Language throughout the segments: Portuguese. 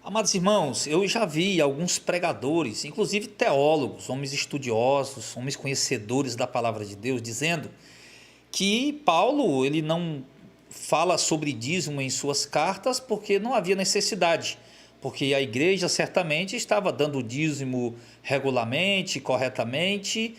Amados irmãos, eu já vi alguns pregadores, inclusive teólogos, homens estudiosos, homens conhecedores da palavra de Deus, dizendo que Paulo ele não fala sobre dízimo em suas cartas porque não havia necessidade, porque a igreja certamente estava dando dízimo regularmente, corretamente.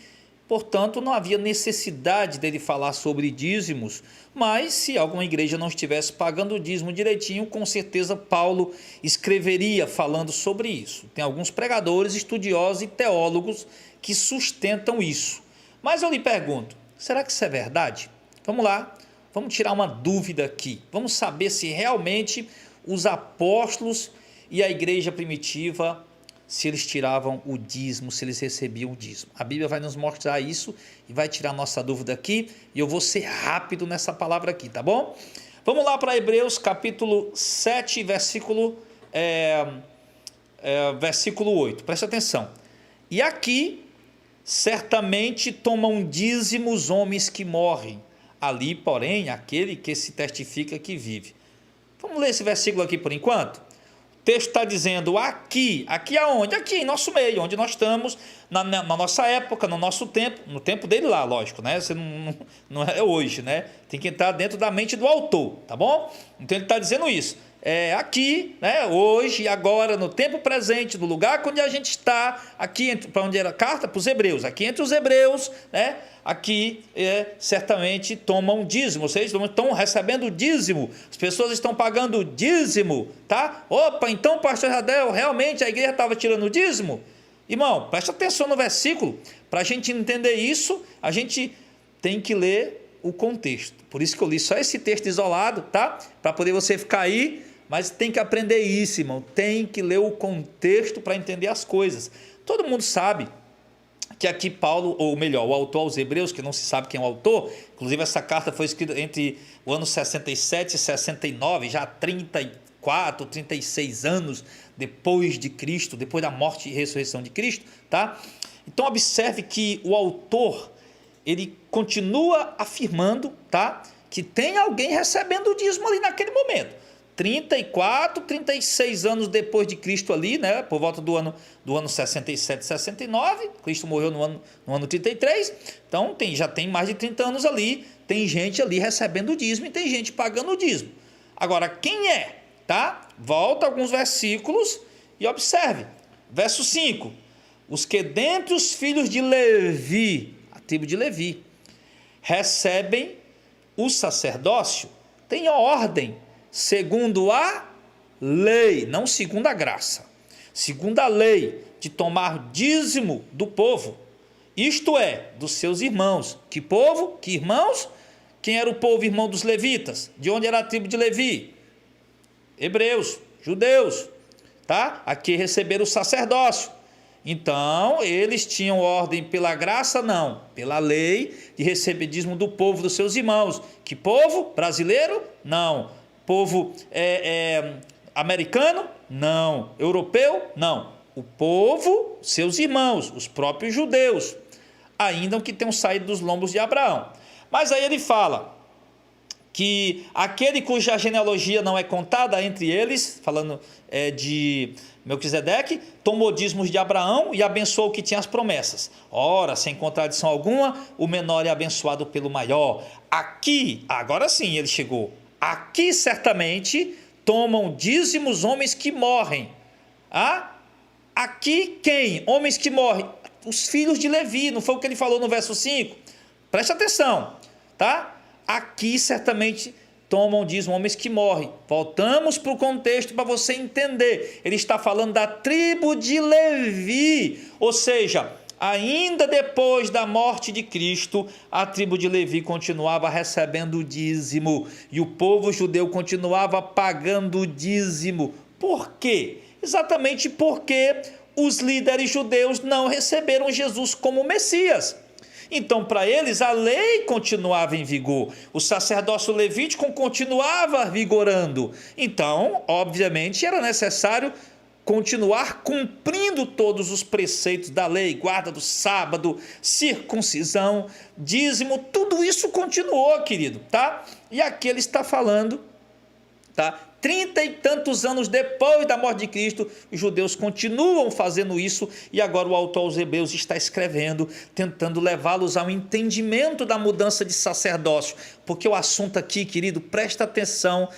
Portanto, não havia necessidade dele falar sobre dízimos, mas se alguma igreja não estivesse pagando o dízimo direitinho, com certeza Paulo escreveria falando sobre isso. Tem alguns pregadores, estudiosos e teólogos que sustentam isso. Mas eu lhe pergunto, será que isso é verdade? Vamos lá, vamos tirar uma dúvida aqui. Vamos saber se realmente os apóstolos e a igreja primitiva, se eles tiravam o dízimo, se eles recebiam o dízimo. A Bíblia vai nos mostrar isso e vai tirar nossa dúvida aqui, e eu vou ser rápido nessa palavra aqui, tá bom? Vamos lá para Hebreus capítulo 7, versículo 8, presta atenção. E aqui, certamente tomam dízimo os homens que morrem, ali, porém, aquele que se testifica que vive. Vamos ler esse versículo aqui por enquanto? O texto está dizendo aqui aonde? Aqui em nosso meio, onde nós estamos, na nossa época, no nosso tempo, no tempo dele lá, lógico, né? Você não é hoje, né? Tem que entrar dentro da mente do autor, tá bom? Então ele está dizendo isso. Aqui, né? Hoje, agora, no tempo presente, no lugar onde a gente está, aqui, para onde era a carta? Para os hebreus, aqui entre os hebreus, né? Aqui certamente tomam dízimo, ou seja, estão recebendo dízimo, as pessoas estão pagando dízimo, tá? Opa, então pastor Jadel, realmente a igreja estava tirando dízimo? Irmão, presta atenção no versículo, para a gente entender isso, a gente tem que ler o contexto, por isso que eu li só esse texto isolado, tá? Para poder você ficar aí, mas tem que aprender isso, irmão, tem que ler o contexto para entender as coisas. Todo mundo sabe que aqui Paulo, ou melhor, o autor aos Hebreus, que não se sabe quem é o autor, inclusive essa carta foi escrita entre o ano 67 e 69, já 34, 36 anos depois de Cristo, depois da morte e ressurreição de Cristo, tá? Então observe que o autor, ele continua afirmando, tá? Que tem alguém recebendo o dízimo ali naquele momento. 34, 36 anos depois de Cristo ali, né, por volta do ano 67, 69, Cristo morreu no ano 33, então já tem mais de 30 anos ali, tem gente ali recebendo o dízimo e tem gente pagando o dízimo. Agora, quem é? Tá? Volta alguns versículos e observe, verso 5, os que dentre os filhos de Levi, a tribo de Levi, recebem o sacerdócio, tem ordem, segundo a lei, não segundo a graça, segundo a lei, de tomar dízimo do povo, isto é, dos seus irmãos. Que povo? Que irmãos? Quem era o povo irmão dos levitas? De onde era a tribo de Levi? Hebreus, judeus, tá? Aqui receberam o sacerdócio. Então, eles tinham ordem pela graça? Não, pela lei, de receber dízimo do povo dos seus irmãos. Que povo? Brasileiro? Não. Povo americano? Não. Europeu? Não. O povo, seus irmãos, os próprios judeus, ainda que tenham saído dos lombos de Abraão. Mas aí ele fala que aquele cuja genealogia não é contada entre eles, falando de Melquisedeque, tomou dízimos de Abraão e abençoou o que tinha as promessas. Ora, sem contradição alguma, o menor é abençoado pelo maior. Aqui, agora sim ele chegou. Aqui certamente tomam dízimos homens que morrem. Aqui quem? Homens que morrem. Os filhos de Levi, não foi o que ele falou no verso 5? Preste atenção, tá? Aqui certamente tomam dízimo homens que morrem. Voltamos para o contexto para você entender. Ele está falando da tribo de Levi, ou seja, ainda depois da morte de Cristo, a tribo de Levi continuava recebendo o dízimo e o povo judeu continuava pagando o dízimo. Por quê? Exatamente porque os líderes judeus não receberam Jesus como Messias. Então, para eles, a lei continuava em vigor, o sacerdócio levítico continuava vigorando. Então, obviamente, era necessário continuar cumprindo todos os preceitos da lei, guarda do sábado, circuncisão, dízimo, tudo isso continuou, querido, tá? E aqui ele está falando, tá? 30 e tantos anos depois da morte de Cristo, os judeus continuam fazendo isso, e agora o autor aos Hebreus está escrevendo, tentando levá-los ao entendimento da mudança de sacerdócio, porque o assunto aqui, querido, presta atenção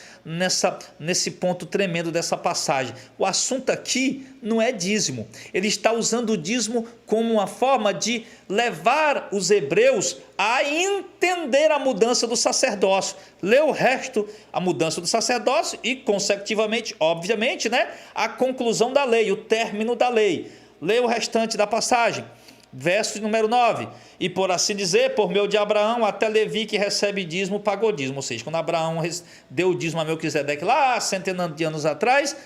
nesse ponto tremendo dessa passagem. O assunto aqui não é dízimo, ele está usando o dízimo como uma forma de levar os hebreus a entender a mudança do sacerdócio. Lê o resto, a mudança do sacerdócio e, consecutivamente, obviamente, a conclusão da lei, o término da lei. Lê o restante da passagem. Verso número 9, e por assim dizer, por meio de Abraão, até Levi, que recebe dízimo, pagou dízimo. Ou seja, quando Abraão deu o dízimo a Melquisedeque lá, centenas de anos atrás,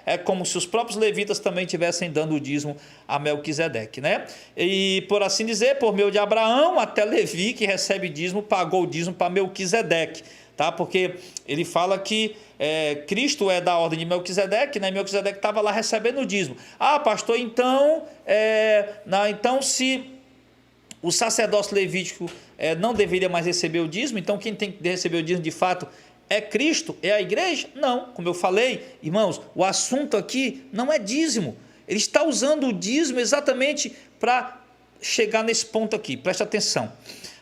é como se os próprios levitas também estivessem dando o dízimo a Melquisedeque. E por assim dizer, por meio de Abraão, até Levi, que recebe dízimo, pagou o dízimo para Melquisedeque. Porque ele fala que Cristo é da ordem de Melquisedeque, Melquisedeque estava lá recebendo o dízimo. Ah, pastor, então se o sacerdócio levítico não deveria mais receber o dízimo, então quem tem que receber o dízimo de fato é Cristo, é a igreja? Não, como eu falei, irmãos, o assunto aqui não é dízimo. Ele está usando o dízimo exatamente para chegar nesse ponto aqui, preste atenção.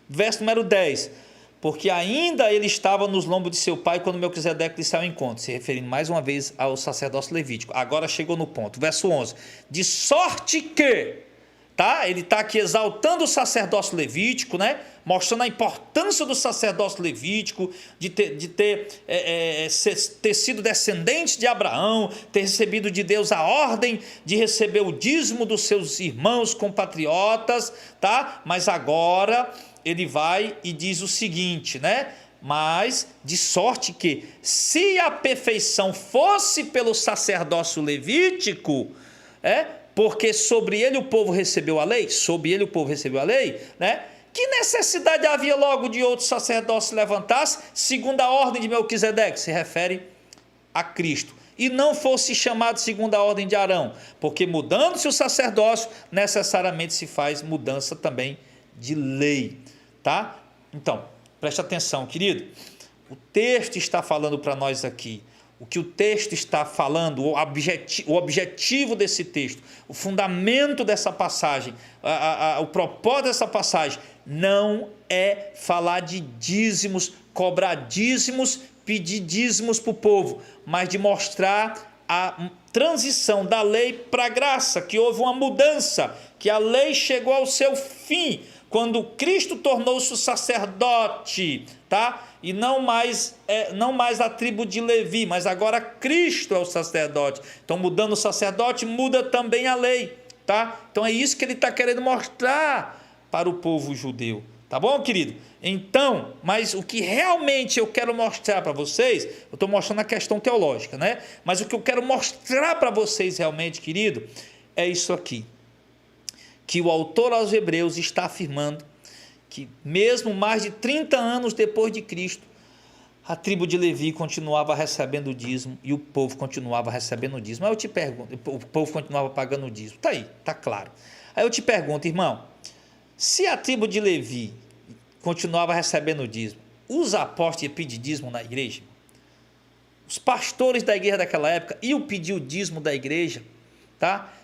Verso número 10. Porque ainda ele estava nos lombos de seu pai quando Melquisedeque lhe saiu ao encontro, se referindo mais uma vez ao sacerdócio levítico. Agora chegou no ponto, verso 11. De sorte que, ele está aqui exaltando o sacerdócio levítico, mostrando a importância do sacerdócio levítico, de ter sido descendente de Abraão, ter recebido de Deus a ordem de receber o dízimo dos seus irmãos compatriotas, mas agora ele vai e diz o seguinte, mas de sorte que, se a perfeição fosse pelo sacerdócio levítico, porque sobre ele o povo recebeu a lei, que necessidade havia logo de outro sacerdócio se levantasse, segundo a ordem de Melquisedeque, se refere a Cristo, e não fosse chamado segundo a ordem de Arão, porque mudando-se o sacerdócio, necessariamente se faz mudança também de lei. Então, preste atenção, querido. O texto está falando para nós aqui. O que o texto está falando, o objetivo desse texto, o fundamento dessa passagem, o propósito dessa passagem, não é falar de dízimos, cobrar dízimos, pedir dízimos para o povo, mas de mostrar a transição da lei para a graça, que houve uma mudança, que a lei chegou ao seu fim, quando Cristo tornou-se o sacerdote, e não mais a tribo de Levi, mas agora Cristo é o sacerdote. Então, mudando o sacerdote, muda também a lei, Então é isso que ele está querendo mostrar para o povo judeu, tá bom, querido? Então, mas o que realmente eu quero mostrar para vocês, eu estou mostrando a questão teológica, mas o que eu quero mostrar para vocês realmente, querido, é isso aqui, que o autor aos Hebreus está afirmando que mesmo mais de 30 anos depois de Cristo, a tribo de Levi continuava recebendo o dízimo e o povo continuava recebendo o dízimo. Aí eu te pergunto, o povo continuava pagando o dízimo. Está aí, está claro. Aí eu te pergunto, irmão, se a tribo de Levi continuava recebendo o dízimo, os apóstolos iam pedir dízimo na igreja? Os pastores da igreja daquela época iam pedir o dízimo da igreja,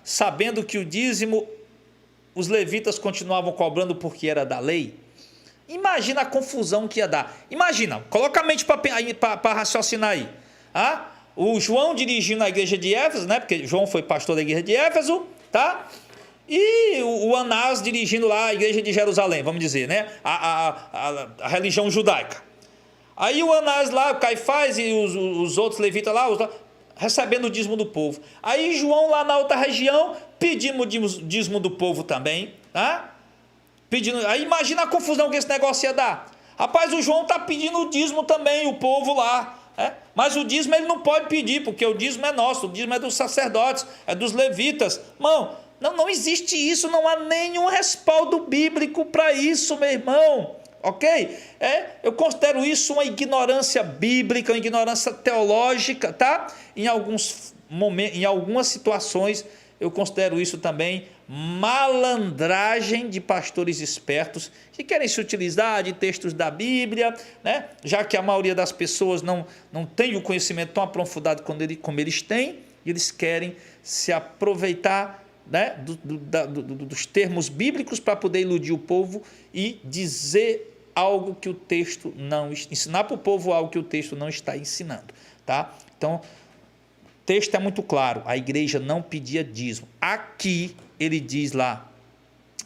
sabendo que o dízimo os levitas continuavam cobrando porque era da lei? Imagina a confusão que ia dar. Imagina, coloca a mente para raciocinar aí. O João dirigindo a igreja de Éfeso, porque João foi pastor da igreja de Éfeso, e o Anás dirigindo lá a igreja de Jerusalém, vamos dizer, a religião judaica. Aí o Anás lá, o Caifás e os outros levitas lá, recebendo o dízimo do povo. Aí João lá na outra região, pedindo o dízimo do povo também, aí imagina a confusão que esse negócio ia dar. Rapaz, o João está pedindo o dízimo também, o povo lá, mas o dízimo ele não pode pedir, porque o dízimo é nosso, o dízimo é dos sacerdotes, é dos levitas. Irmão, não existe isso, não há nenhum respaldo bíblico para isso, meu irmão, ok? Eu considero isso uma ignorância bíblica, uma ignorância teológica, Em algumas situações eu considero isso também malandragem de pastores espertos que querem se utilizar de textos da Bíblia, né? Já que a maioria das pessoas não tem o conhecimento tão aprofundado como eles têm, e eles querem se aproveitar, né, dos termos bíblicos para poder iludir o povo e dizer algo que o texto não... ensinar para o povo algo que o texto não está ensinando. Tá? Então, o texto é muito claro, a igreja não pedia dízimo. Aqui, ele diz lá,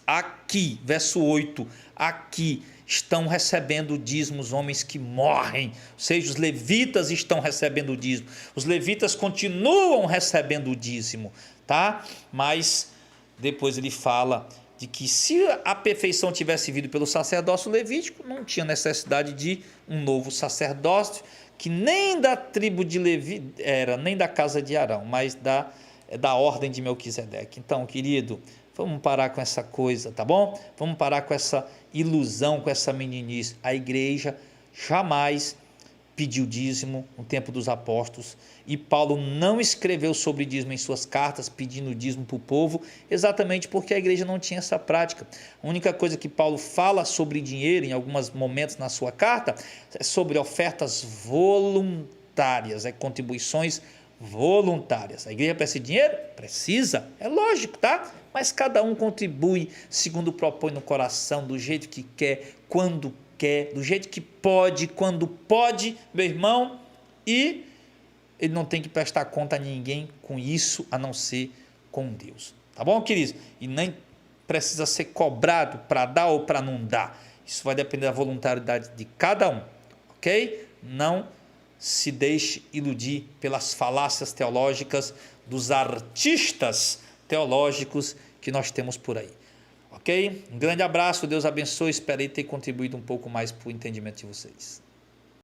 aqui, verso 8, aqui estão recebendo dízimo os homens que morrem, ou seja, os levitas estão recebendo o dízimo, os levitas continuam recebendo o dízimo, tá? Mas depois ele fala de que se a perfeição tivesse vindo pelo sacerdócio levítico, não tinha necessidade de um novo sacerdócio, que nem da tribo de Levi era, nem da casa de Arão, mas da ordem de Melquisedeque. Então, querido, vamos parar com essa coisa, tá bom? Vamos parar com essa ilusão, com essa meninice. A igreja jamais pediu dízimo no tempo dos apóstolos, e Paulo não escreveu sobre dízimo em suas cartas, pedindo dízimo para o povo, exatamente porque a igreja não tinha essa prática. A única coisa que Paulo fala sobre dinheiro em alguns momentos na sua carta é sobre ofertas voluntárias, contribuições voluntárias. A igreja precisa de dinheiro? Precisa, é lógico, tá? Mas cada um contribui segundo propõe no coração, do jeito que quer, quando quer, do jeito que pode, quando pode, meu irmão, e ele não tem que prestar conta a ninguém com isso, a não ser com Deus. Tá bom, queridos? E nem precisa ser cobrado para dar ou para não dar. Isso vai depender da voluntariedade de cada um, ok? Não se deixe iludir pelas falácias teológicas dos artistas teológicos que nós temos por aí. Ok? Um grande abraço, Deus abençoe, esperei ter contribuído um pouco mais para o entendimento de vocês.